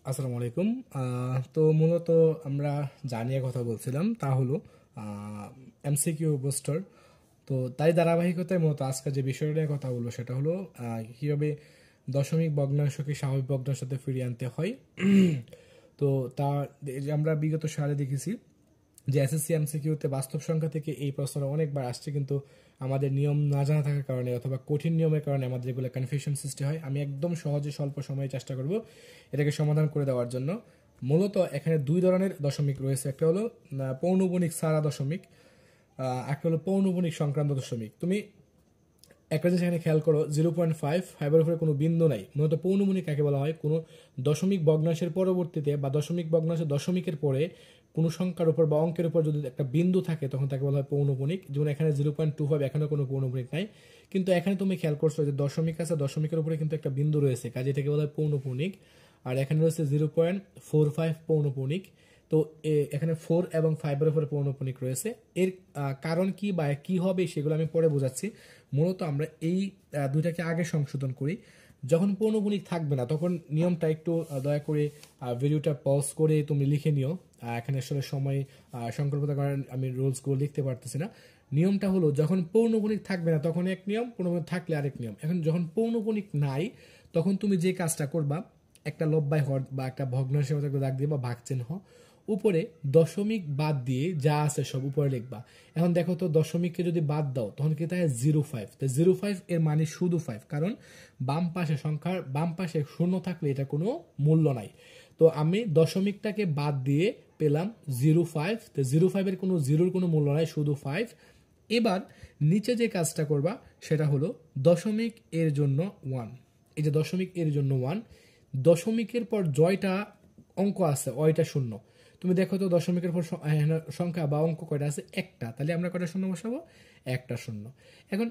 আসসালামু আলাইকুম। তো মূলত আমরা যা নিয়ে কথা বলছিলাম তা হলো এমসিকিউ বুস্টার। তো তাই ধারাবাহিকতায় মূলত আজকে যে বিষয়টা নিয়ে কথা বলবো সেটা হলো কীভাবে দশমিক ভগ্নাংশকে স্বাভাবিক ভগ্নাংশের সাথে ফিরিয়ে আনতে হয়। তো তা আমরা বিগত সালে দেখেছি যে এসএসসি এমসিকিউতে বাস্তব সংখ্যা থেকে এই প্রশ্নটা অনেকবার আসছে, কিন্তু আমাদের নিয়ম না জানা থাকার কারণে অথবা কঠিন নিয়মের কারণে আমাদের এগুলো কনফিউশন সৃষ্টি হয়। আমি একদম সহজে স্বল্প সময়ে চেষ্টা করব এটাকে সমাধান করে দেওয়ার জন্য। মূলত এখানে দুই ধরনের দশমিক রয়েছে, একটা হলো পৌনঃপুনিক সারা দশমিক, একটা হলো পৌনঃপুনিক সংক্রান্ত দশমিক। তুমি একটা জিনিস এখানে খেয়াল করো, 0.5 উপরে কোনো বিন্দু নাই। মূলত পৌনঃপুনিক কাকে বলা হয়? কোনো দশমিক ভগ্নাংশের পরবর্তীতে বা দশমিক ভগ্নাংশের দশমিকের পরে কোনো সংখ্যার উপর বা অঙ্কের উপর যদি একটা বিন্দু থাকে তখন তাকে বলা হয় পৌনঃপুনিক। যেমন এখানে 0.25, এখানে কোনো পৌনঃপুনিক নাই, কিন্তু এখানে তুমি খেয়াল করছো যে দশমিক আছে, দশমিকের উপরে কিন্তু একটা বিন্দু রয়েছে, কাজে এটাকে বলা হয় পৌনঃপুনিক। আর এখানে রয়েছে 0.45 পৌনঃপুনিক। তো এখানে 4 এবং 5-এর উপরে পৌনঃপুনিক রয়েছে। এর কারণ কি বা কি হবে সেগুলো আমি পরে বোঝাচ্ছি। মূলত আমরা এই দুইটাকে আগে সংশোধন করি। যখন পৌনঃপুনিক থাকবে না তখন নিয়মটা একটু দয়া করে ভিডিওটা পজ করে তুমি লিখে নিও। এখানে আসলে সময় সংকল্পতার কারণে আমি রুলসগুলো লিখতে পারতেছি না। নিয়মটা হলো, যখন পৌনঃপুনিক থাকবে না তখন এক নিয়ম, পৌনঃপুনিক থাকলে আরেক নিয়ম। এখন যখন পৌনঃপুনিক নাই তখন তুমি যে কাজটা করবা, একটা লব্বাই হর বা একটা ভগ্নাংশের মতো দাগ দিয়ে বা ভাগ চিহ্ন, উপরে দশমিক বাদ দিয়ে যা আছে সব উপরে লিখবা। এখন দেখো তো, দশমিককে যদি বাদ দাও তখন কি তাই 0.5, তো 0.5 এর মানে শুধু 5, কারণ বাম পাশে সংখ্যার বাম পাশে শূন্য থাকলে এটা কোনো মূল্য নাই। তো আমি দশমিকটাকে বাদ দিয়ে পেলাম 0.5, তো 0.5 এর কোনো জিরোর কোনো মূল্য নাই, শুধু 5। এবার নিচে যে কাজটা করবা সেটা হলো দশমিক এর জন্য 1। এই যে দশমিক এর জন্য 1, দশমিকের পর জয়টা অঙ্ক আছে ওইটা শূন্য। তুমি দেখো তো দশমিকের পর সংখ্যা বা অঙ্ক কয়টা আছে? একটা, তাহলে আমরা কয়টা শূন্য বসাবো? একটা শূন্য। এখন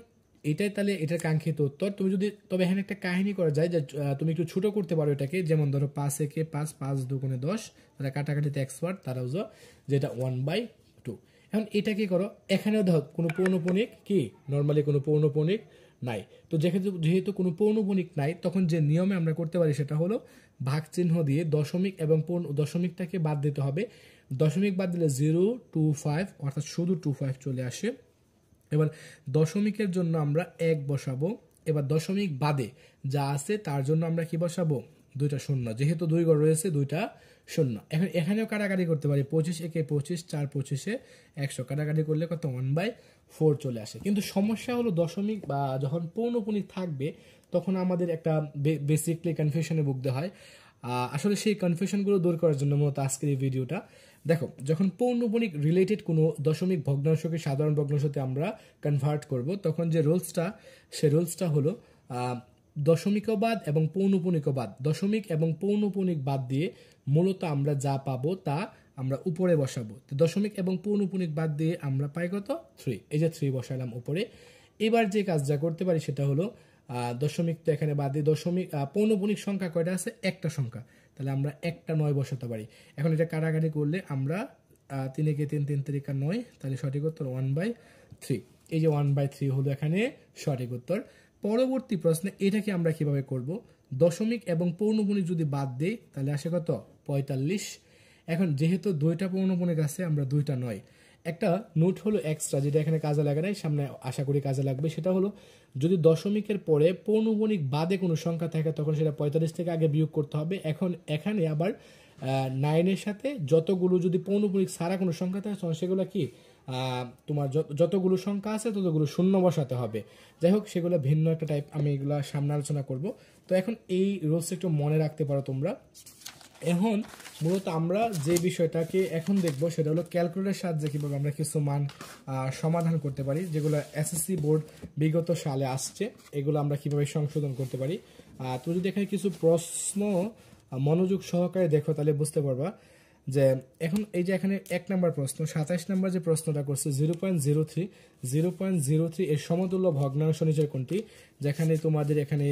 এটাই তাহলে এটার কাঙ্ক্ষিত উত্তর। তুমি যদি তবে এখানে একটা কাহিনী করা যায় যে তুমি একটু ছোট করতে পারো এটাকে, যেমন ধরো 5 একে 5, 5 দুগুণে 10, তারা কাটাকাটিতে এক্সপার্ট, তারা বুঝো যেটা 1/2। এখন এটা কি করো, এখানেও দেখো কোনো পৌনঃপুনিক কি নর্মালি কোনো পৌনঃপুনিক নাই। তো যেহেতু কোনো পৌনঃপুনিক নাই তখন যে নিয়মে আমরা করতে পারি সেটা হলো ভাগ চিহ্ন দিয়ে দশমিক এবং দশমিকটাকে বাদ দিতে হবে। দশমিক বাদ দিলে 0.25, অর্থাৎ শুধু 25 চলে আসে। এবার দশমিকের জন্য আমরা 1 বসাবো। এবার দশমিক বাদে যা আছে তার জন্য আমরা কি বসাবো? দুইটা শূন্য, যেহেতু দুই ঘর রয়েছে দুইটা শূন্য। এখন এখানেও কাটাকাটি করতে পারি, 25 একে 25, 4 25-এ 100, কাটাকাটি করলে কত? 1/4 চলে আসে। কিন্তু সমস্যা হলো দশমিক বা যখন পৌনঃপুনিক থাকবে তখন আমাদের একটা বেসিকলি কনফিউশনে ভুগতে হয়। আসলে সেই কনফিউশনগুলো দূর করার জন্য মূলত আজকের এই ভিডিওটা। দেখো, যখন পৌনঃপুনিক রিলেটেড কোনো দশমিক ভগ্নাংশকে সাধারণ ভগ্নাংশতে আমরা কনভার্ট করব তখন যে রুলসটা, সে রুলসটা হলো দশমিকও বাদ এবং পৌনঃপুনিকও বাদ। দশমিক এবং পৌনঃপুনিক বাদ দিয়ে মূলত আমরা যা পাবো তা আমরা উপরে বসাবো। তো দশমিক এবং পৌনঃপুনিক বাদ দিয়ে আমরা পাই কত? 3। এই যে 3 বসালাম উপরে। এবার যে কাজটা করতে পারি সেটা হলো দশমিক তো এখানে বাদ দিয়ে দশমিক পৌনঃপুনিক সংখ্যা কয়টা আছে? একটা সংখ্যা, তাহলে আমরা একটা 9 বসাতে পারি। এখন এটা কাটাকাটি করলে আমরা 3 একে 3, 3 3 9, তাহলে সঠিক উত্তর 1/3। এই যে 1/3 হলো এখানে সঠিক উত্তর। পরবর্তী প্রশ্নে এটাকে আমরা কিভাবে করব? দশমিক এবং পৌনঃপুনিক যদি বাদ দেই তাহলে আসে কত? 45। এখন যেহেতু দুইটা পৌনঃপুনিক আছে আমরা দুইটা 9। একটা নোট হলো এক্সট্রা, যেটা এখানে কাজে লাগে নাই, সামনে আশা করি কাজে লাগবে। সেটা হলো, যদি দশমিকের পরে পৌনঃপুনিক বাদে কোনো সংখ্যা থাকে তখন সেটা 45 থেকে আগে বিয়োগ করতে হবে। এখন এখানে আবার 9-এর সাথে যতগুলো যদি পৌনঃপুনিক ছাড়া কোনো সংখ্যা থাকে সেগুলো কি তোমার যতগুলো সংখ্যা আছে ততগুলো শূন্য বসাতে হবে। যাই হোক, সেগুলো ভিন্ন একটা টাইপ, আমি এগুলো সামনে আলোচনা করব। তো এখন এই রুলস একটু মনে রাখতে পারো তোমরা। এখন মূলত আমরা যে বিষয়টাকে এখন দেখব সেটা হলো ক্যালকুলেটরের সাহায্যে কীভাবে আমরা কিছু মান সমাধান করতে পারি, যেগুলো এসএসসি বোর্ড বিগত সালে আসছে, এগুলো আমরা কিভাবে সংশোধন করতে পারি। তো যদি এখানে কিছু প্রশ্ন মনোযোগ সহকারে দেখো তাহলে বুঝতে পারবা যে এখন এই যে এখানে 1 নম্বর প্রশ্ন, 27 নম্বর যে প্রশ্নটা করছে 0.03 এর সমতুল্য ভগ্নাংশ নিচের কোনটি? যেখানে তোমাদের এখানে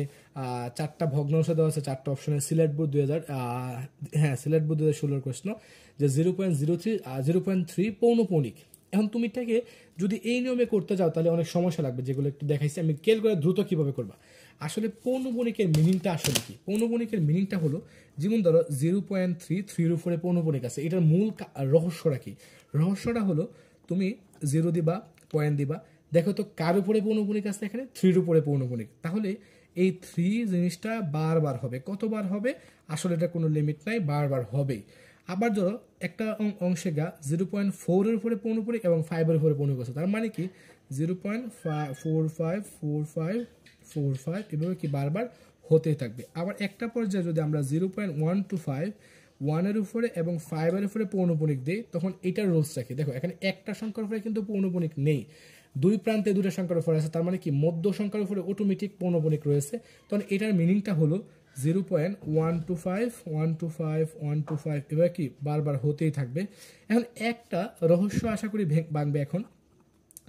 4টা ভগ্নাংশ দেওয়া আছে, 4টা অপশনে। সিলেট বোর্ড 2000, সিলেট বোর্ড 2016 প্রশ্ন, যে 0.3 পৌনঃপুনিক। এখন তুমি এটাকে যদি এই নিয়মে করতে যাও তাহলে অনেক সমস্যা লাগবে, যেগুলো একটু দেখাইছি আমি। ক্যালকুলেটর দ্রুত কিভাবে করবা? আসলে পৌনঃপুনিকের মিনিংটা আসলে কি? পৌনঃপুনিকের মিনিংটা হলো যেমন ধরো 0.3 উপরে পৌনঃপুনিক আছে, এটার মূল রহস্যটা কি? রহস্যটা হলো তুমি 0 দিবা, পয়েন্ট দিবা, দেখো তো কার উপরে পৌনঃপুনিক আছে, এখানে 3 উপরে পৌনঃপুনিক, তাহলে এই 3 জিনিসটা বারবার হবে। কতবার হবে? আসলে এটা কোনো লিমিট নাই, বারবার হবেই। আবার ধরো একটা অংশে 0.4 এর উপরে পৌনঃপুনিক এবং 5 এর উপরে পৌনঃপুনিক আছে, তার মানে কি 0.454545 এভাবে কি বারবার হতেই থাকবে। আবার একটা পর্যায়ে যদি আমরা 0.125 1 এর উপরে এবং 5 এর উপরে পৌনঃপুনিক দিই, তখন এটার রুলস রাখি। দেখো এখানে একটা সংখ্যার উপরে কিন্তু পৌনঃপুনিক নেই, দুই প্রান্তে দুটো সংখ্যার উপরে আছে, তার মানে কি মধ্য সংখ্যার উপরে অটোমেটিক পৌনঃপুনিক রয়েছে। তখন এটার মিনিংটা হলো 0.125 এবার কি বারবার হতেই থাকবে। এখন একটা রহস্য আশা করি ভাঙবে এখন।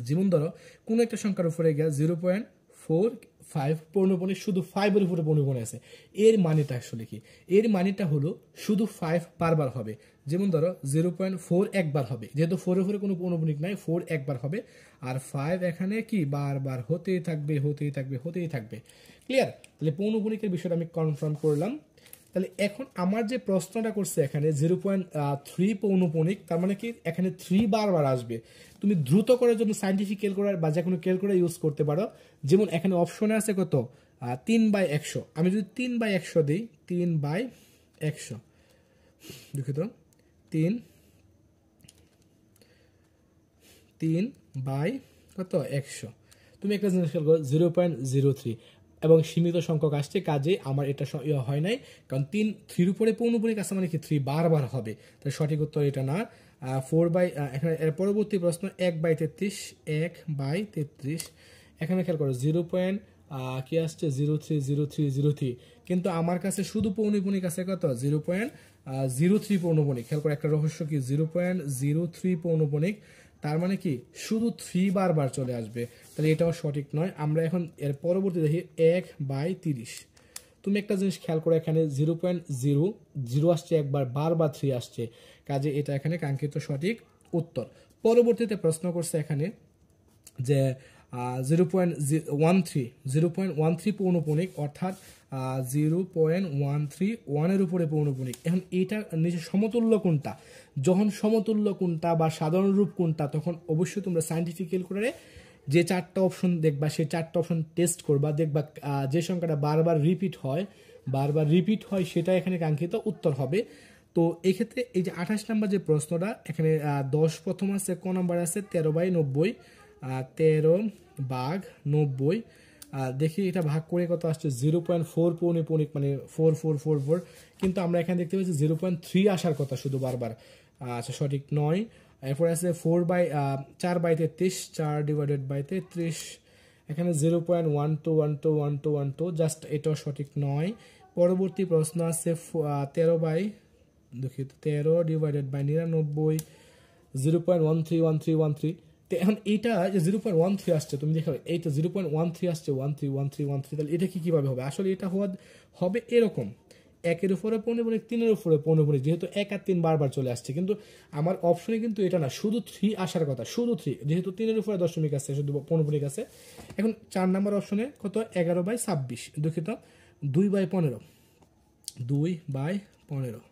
যেমন ধরো কোনো একটা সংখ্যার উপরে গিয়ে 0.45 পৌনঃপুনিক শুধু 5 এর উপরে পৌনঃপুনিক আছে, এর মানেটা আসলে কি? এর মানেটা হলো শুধু 5 বারবার হবে। যেমন ধরো 0.4 একবার হবে, যেহেতু 4 এর উপরে কোনো পৌনঃপুনিক নাই, 4 একবার হবে, আর 5 এখানে কি বারবার হতেই থাকবে হতেই থাকবে হতেই থাকবে। ক্লিয়ার? তাহলে পৌনঃপুনিকের বিষয়টা আমি কনফার্ম করলাম। তাহলে এখন আমার যে প্রশ্নটা করছে এখানে 0.3 পৌনঃপুনিক, তার মানে কি এখানে 3 বারবার আসবে। তুমি দ্রুত করার জন্য সাইন্টিফিক ক্যালকুলেটর বা যে কোনো ক্যালকুলেটর ইউজ করতে পারো। যেমন এখানে অপশনে আছে কত 3/100, আমি যদি 3/100 দিই, 3/100 দুঃখিত 3/100, তুমি একটা জিনিস খেয়াল করো 0.03 এবং সীমিত সংখ্যক আসছে, কাজে আমার এটা হয় নাই, কারণ 3 উপরে পৌনঃপুনিক আছে মানে কি 3 বারবার হবে, তাই সঠিক উত্তর এটা না। 4 এখানে এর পরবর্তী প্রশ্ন 1/33, 1/33 এখানে খেয়াল করো 0. কি আসছে 030303, কিন্তু আমার কাছে শুধু পৌনঃপুনিক আছে কত 0.03 পৌনঃপুনিক। খেয়াল করে একটা রহস্য কি 0.03 পৌনঃপুনিক, তার মানে কি শুধু 3 বারবার চলে আসবে, তাহলে এটাও সঠিক নয়। আমরা এখন এর পরবর্তী দেখি 1/30। তুমি একটা জিনিস খেয়াল করে এখানে 0.00 আসছে একবার, বারবার 3 আসছে, কাজে এটা এখানে কাঙ্ক্ষিত সঠিক উত্তর। পরবর্তীতে প্রশ্ন করছে এখানে যে 0.13 পৌনঃপুনিক, অর্থাৎ 0.131 এর উপরে পৌনঃপুনিক। এখন এটা নিচে সমতুল্য কোনটা? যখন সমতুল্য কোনটা বা সাধারণ রূপ কোনটা, তখন অবশ্যই তোমরা সাইন্টিফিক ক্যালকুলেটরে যে 4টা অপশন দেখবা, সেই 4টা অপশন টেস্ট করবা, দেখবা যে সংখ্যাটা বারবার রিপিট হয় সেটা এখানে কাঙ্ক্ষিত উত্তর হবে। তো এক্ষেত্রে এই যে 28 নম্বর যে প্রশ্নটা, এখানে 10 প্রথম আছে, ক নম্বর আছে 13/90, 13/90। দেখি এটা ভাগ করে কত আসছে 0.4 পৌনঃপুনিক, মানে 4444, কিন্তু আমরা এখানে দেখতে পাচ্ছি 0.3 আসার কথা শুধু বারবার। আচ্ছা সঠিক নয়। এরপর আছে 4/33, 4/33, এখানে 0.12121212, জাস্ট এটাও সঠিক নয়। পরবর্তী প্রশ্ন আছে 13/99, 0.131313। তো এখন এইটা যে 0.13 আসছে, তুমি দেখো এইটা 0.13 আসছে 131313, তাহলে এটা কিভাবে হবে? আসলে এটা হবে এরকম, 1 উপরে পৌনঃপুনিক, 3 উপরে পৌনঃপুনিক, যেহেতু 1 আর 3 বারবার চলে আসছে, কিন্তু আমার অপশনে কিন্তু এটা না, শুধু 3 আসার কথা, শুধু 3, যেহেতু 3 উপরে দশমিক আছে, শুধু পৌনঃপুনিক আছে। এখন 4 নম্বর অপশনে কত 11/26, দুঃখিত 2/15, 2/15।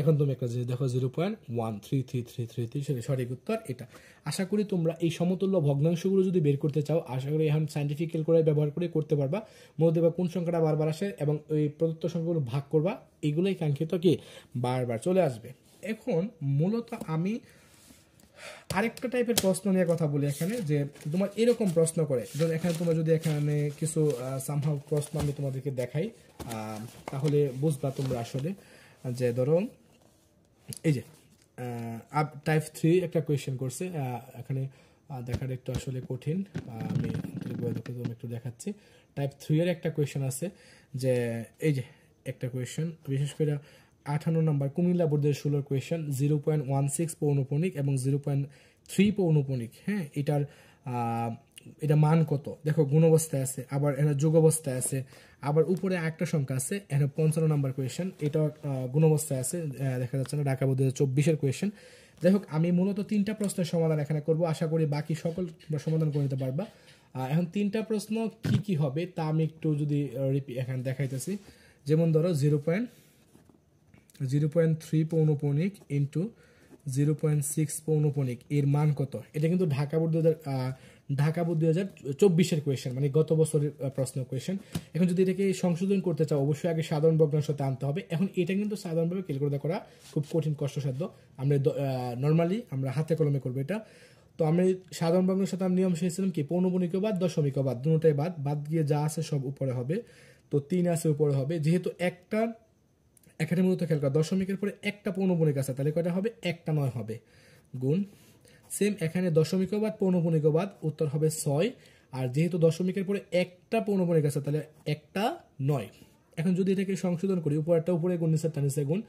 এখন তুমি একটা জিনিস দেখো 0.13333, সঠিক উত্তর এটা। আশা করি তোমরা এই সমতুল্য ভগ্নাংশগুলো যদি বের করতে চাও, আশা করি এখন সাইন্টিফিক ক্যালকুলেটর ব্যবহার করে করতে পারবা। মনে দেবা কোন সংখ্যাটা বারবার আসে এবং ওই প্রদত্ত সংখ্যাগুলো ভাগ করবা, এগুলোই কাঙ্ক্ষিত কি বারবার চলে আসবে। এখন মূলত আমি আরেকটা টাইপের প্রশ্ন নিয়ে কথা বলি এখানে, যে তোমার এরকম প্রশ্ন করে, যেমন এখানে তোমরা যদি এখানে কিছু সামহাউ প্রশ্ন আমি তোমাদেরকে দেখাই, তাহলে বুঝবা তোমরা আসলে, যে ধরো এই যে টাইপ 3 একটা কোয়েশ্চেন করছে, এখানে দেখার একটু আসলে কঠিন, আমি একটু দেখাচ্ছি। টাইপ 3 এর একটা কোয়েশ্চেন আছে, যে এই যে একটা কোয়েশ্চেন, বিশেষ করে 58 নম্বর কুমিল্লা বোর্ডের 16 কোয়েশ্চেন, 0.16 পৌনঃপুনিক এবং 0.3 পৌনঃপুনিক। হ্যাঁ, এটা মান কত? দেখো গুণ অবস্থায় আছে, আবার এটা যোগ অবস্থায় আছে, আবার উপরে একটা সংখ্যা আছে। এখানে 55 নম্বর কোয়েশ্চেন, এটা গুণ অবস্থায় আছে, দেখা যাচ্ছে না, ঢাকা বোর্ড 2024 কোয়েশ্চেন। যাই হোক, আমি মূলত 3টা প্রশ্নের সমাধান এখানে করব, আশা করি বাকি সকল সমাধান করে নিতে পারবা। এখন তিনটা প্রশ্ন কি কি হবে তা আমি একটু যদি এখানে দেখাইতেছি। যেমন ধরো 0.3 পৌনপণিক ইন্টু 0.6 পৌনপণিক এর মান কত। এটা কিন্তু ঢাকা বোর্ড 2024-এর কোয়েশ্চেন, মানে গত বছরের প্রশ্ন কোয়েশ্চেন। এখন যদি এটাকে সংশোধন করতে চাও অবশ্যই আগে সাধারণ ভগ্নাংশতে আনতে হবে। এখন এটা কিন্তু সাধারণভাবে ক্যালকুলেট করা খুব কঠিন কষ্টসাধ্য। আমরা নর্মালি আমরা হাতে কলমে করবো এটা। তো আমি সাধারণ ভগ্নাংশ সাথে নিয়ম শিখেছিলাম কি পৌনপণিকও বাদ দশমিকও বাদ, দুটোটাই বাদ গিয়ে যা আছে সব উপরে হবে। তো 3 আছে উপরে হবে, যেহেতু এখানে মূলত খেয়াল করা দশমিকের পরে একটা পৌনপণিক আছে তাহলে কয়টা হবে, একটা 9 হবে, গুণ সেম এখানে দশমিকও বাদ পৌনপণিকও বাদ, উত্তর হবে 6। আর যেহেতু দশমিকের পরে একটা পৌনপণিক আছে তাহলে একটা 9। এখন যদি এটাকে সংশোধন করি উপরেরটা উপরে গুণ নিচেরটা নিচে গুণ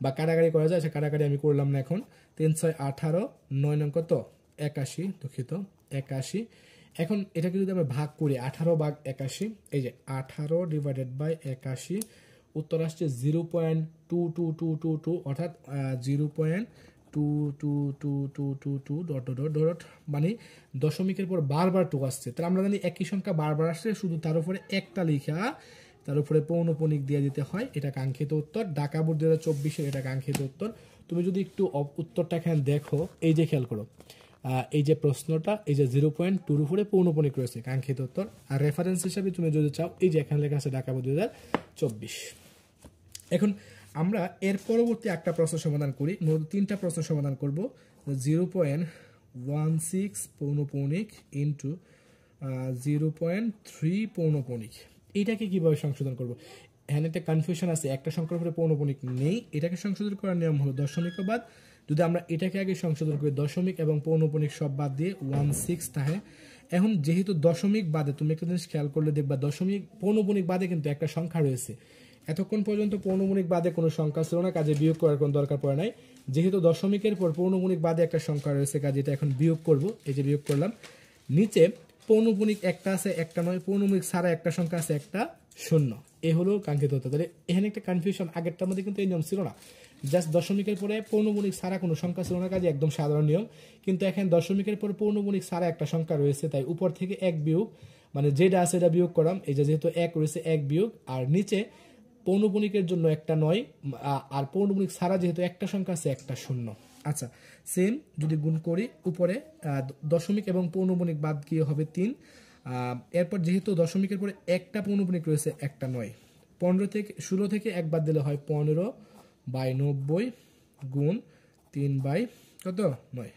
বা কাটাকাটি করা যায়, কাটাকাটি আমি করলাম না এখন। 3 6 18, 9 নং কত 81, দুঃখিত 81। এখন এটাকে যদি আমরা ভাগ করি 18 ভাগ 81, এই যে 18 ডিভাইডেড বাই 81, উত্তর আসছে 0.22222, অর্থাৎ 0.22222 ডট ডট ডট, মানে দশমিকের পর বারবার টু আসছে। তাহলে আমরা জানি একই সংখ্যা বারবার আসছে, শুধু তার উপরে একটা লিখা তার উপরে পৌনপণিক দিয়ে দিতে হয়, এটা কাঙ্ক্ষিত উত্তর। ঢাকা বোর্ড 2024-এর এটা কাঙ্ক্ষিত উত্তর। তুমি যদি একটু উত্তরটা এখানে দেখো, এই যে খেয়াল করো, এই যে প্রশ্নটা, এই যে 0.2-র উপরে পৌনপণিক রয়েছে, কাঙ্ক্ষিত উত্তর। আর রেফারেন্স হিসাবে তুমি যদি চাও, এই যে এখানে লেখা আছে ঢাকা বোর্ড 2024। এখন আমরা এর পরবর্তী একটা প্রশ্ন সমাধান করি, মোট 3টা প্রশ্ন সমাধান করব। 0.16 পৌনপণিক ইন্টু 0.3 পৌনপণিক, এটাকে কিভাবে সংশোধন করব। এখানে একটা কনফিউশন আছে, একটা সংখ্যার উপরে পৌনপণিক নেই, এটাকে সংশোধন করার নিয়ম হলো দশমিক বাদ। যদি আমরা এটাকে আগে সংশোধন করি দশমিক এবং পৌনপণিক সব বাদ দিয়ে 16 থাকে। এখন যেহেতু দশমিক বাদে তুমি একটা জিনিস খেয়াল করলে দেখবা দশমিক পৌনপণিক বাদে কিন্তু একটা সংখ্যা রয়েছে। এতক্ষণ পর্যন্ত পৌনমণিক বাদে কোনো সংখ্যা ছিল না, কাজে বিয়োগ করার কোনো দরকার পড়ে নাই। যেহেতু দশমিকের পর পৌনমণিক বাদে একটা সংখ্যা রয়েছে, কাজে এটা এখন বিয়োগ করব। এই যে বিয়োগ করলাম, নিচে পৌনমণিক একটা আছে একটা নয়, পৌনমণিক ছাড়া একটা সংখ্যা আছে একটা 0, এ হলো কাঙ্ক্ষিত উত্তর। তাহলে এখানে একটা কনফিউশন, আগেরটার মধ্যে কিন্তু এই নিয়ম ছিল না, জাস্ট দশমিকের পরে পৌনমণিক ছাড়া কোনো সংখ্যা ছিল না, কাজে একদম সাধারণ নিয়ম। কিন্তু এখানে দশমিকের পরে পৌনমণিক ছাড়া একটা সংখ্যা রয়েছে, তাই উপর থেকে এক বিয়োগ, মানে যেটা আছে এটা বিয়োগ করাম। এই যে যেহেতু এক রয়েছে এক বিয়োগ, আর নিচে পৌনপণিকের জন্য একটা 9, আর পৌনপণিক ছাড়া যেহেতু একটা সংখ্যা আছে একটা 0। আচ্ছা, সেম যদি গুণ করি উপরে দশমিক এবং পৌনপণিক বাদ গিয়ে হবে 3। এরপর যেহেতু দশমিকের পরে একটা পৌনপণিক রয়েছে একটা 9, 16 থেকে এক বাদ দিলে হয় 15/90 গুণ 3 কত 9।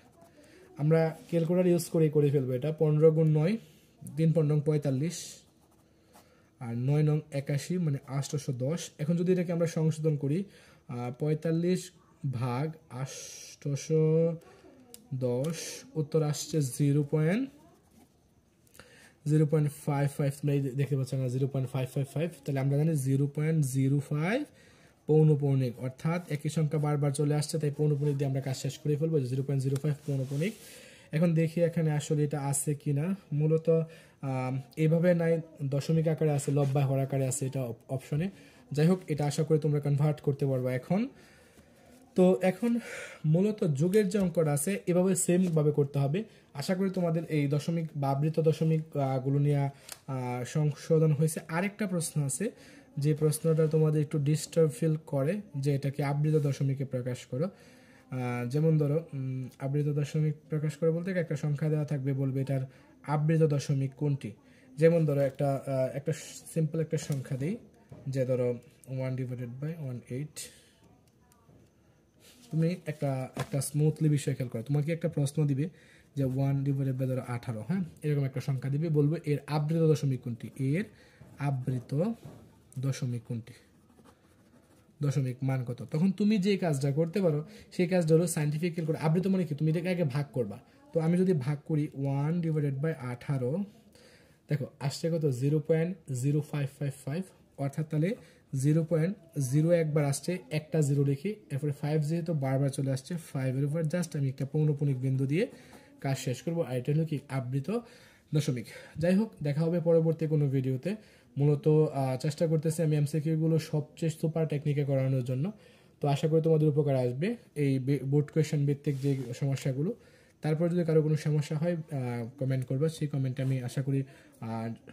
আমরা ক্যালকুলেটর ইউজ করে ফেলবো এটা। 15 গুণ 9, 3 15 45, আর 9 নং 81, মানে 810। এখন যদি এটাকে আমরা সংশোধন করি 45 ভাগ 810, উত্তর আসছে 0.0.55, দেখতে পাচ্ছেন না 0.555। তাহলে আমরা জানি 0.05 পৌনপণিক, অর্থাৎ একই সংখ্যা বারবার চলে আসছে, তাই পৌনপণিক দিয়ে আমরা কাজ শেষ করে ফেলবো, 0.05 পৌনপণিক। এখন দেখি এখানে আসলে এটা আছে কিনা। মূলত এইভাবে নাই, দশমিক আকারে আছে, লব্বা হর আকারে আছে, এটা অপশনে। যাই হোক, এটা আশা করি তোমরা কনভার্ট করতে পারবে এখন। তো এখন মূলত যোগের যে অঙ্কটা আছে এভাবে সেম ভাবে করতে হবে। আশা করি তোমাদের এই দশমিক বা আবৃত দশমিক গুলো নিয়ে সংশোধন হয়েছে। আরেকটা প্রশ্ন আছে, যে প্রশ্নটা তোমাদের একটু ডিস্টার্ব ফিল করে, যে এটাকে আবৃত দশমিকে প্রকাশ করো। যেমন ধরো আবৃত দশমিক প্রকাশ করে বলতে একটা সংখ্যা দেওয়া থাকবে, বলবে এটার আবৃত দশমিক কোনটি। যেমন ধরো একটা সিম্পল একটা সংখ্যা দিই, যে ধরো 1/18। তুমি একটা স্মুথলি বিষয় খেয়াল করো, তোমাকে একটা প্রশ্ন দিবে যে 1/18, হ্যাঁ, এরকম একটা সংখ্যা দিবে, বলবে এর আবৃত দশমিক কোনটি, এর আবৃত দশমিক কোনটি, দশমিক মান কত। তখন তুমি যে কাজটা করতে পারো সেই কাজটা হলো সাইন্টিফিক করে। আবৃত মানে কি, তুমি এটাকে আগে ভাগ করবা। তো আমি যদি ভাগ করি 1/18, দেখো আসছে কত 0.0555, অর্থাৎ তাহলে 0.0 একবার আসছে, একটা 0 লিখি, এরপরে 5 যেহেতু বারবার চলে আসছে, 5-এর উপর জাস্ট আমি একটা পৌনপণিক বিন্দু দিয়ে কাজ শেষ করবো। আর এটা হলো কি আবৃত দশমিক। যাই হোক, দেখা হবে পরবর্তী কোনো ভিডিওতে। মূলত চেষ্টা করতেছি আমি এমসিকিউগুলো সবচেয়ে সুপার টেকনিকে করানোর জন্য। তো আশা করি তোমাদের উপকার আসবে এই বোর্ড কোয়েশ্চেন ভিত্তিক যে সমস্যাগুলো। তারপর যদি কারো কোনো সমস্যা হয় কমেন্ট করবা, সেই কমেন্টে আমি আশা করি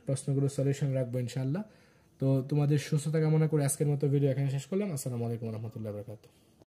প্রশ্নগুলো সলিউশন রাখবো ইনশাআল্লাহ। তো তোমাদের সুস্থতা কামনা করে আজকের মতো ভিডিও এখানে শেষ করলাম। আসসালামু আলাইকুম রহমতুল্লাহ বরকাতুহ।